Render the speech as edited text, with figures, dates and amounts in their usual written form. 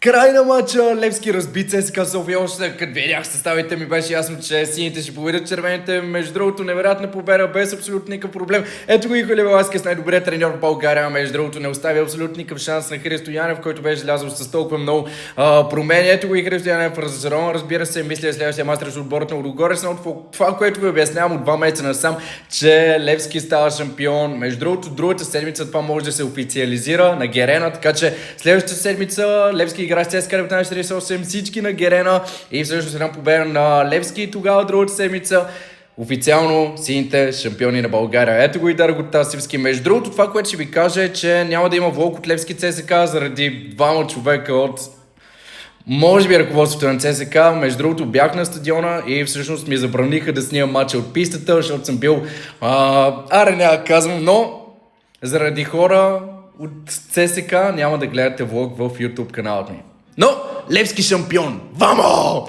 Край на матча, Левски разби ЦСКА София. Още като видях съставите ми беше ясно, че сините ще победят червените. Между другото, невероятна победа, без абсолютно никакъв проблем. Ето го и Халил Ласкес, най-добрият треньор в България. Между другото, не остави абсолютно никакъв шанс на Христо Янев, който беше влязъл с толкова много промени. Ето го и Христо Янев разочарован. Разбира се, мисля следващия мач срещу отборът на Лудогорец. Това, което ви обяснявам от 2 месеца насам, че Левски става шампион. Между другото, другата седмица това може да се официализира на Герена, така че следващата седмица Левски игра с ЦСКА 1948, всички на Герена и всъщност една победа на Левски и тогава другата седмица официално сините шампиони на България. Ето го и Дарко Тасевски. Между другото, това, което ще ви кажа е, че няма да има влог от Левски ЦСКА заради двама човека от може би ръководството на ЦСКА. Между другото, бях на стадиона и всъщност ми забраниха да снимам матча от пистата, защото съм бил няма казвам, но заради хора от ЦСКА няма да гледате влог в YouTube каналът ми. Но Левски шампион! Вамо!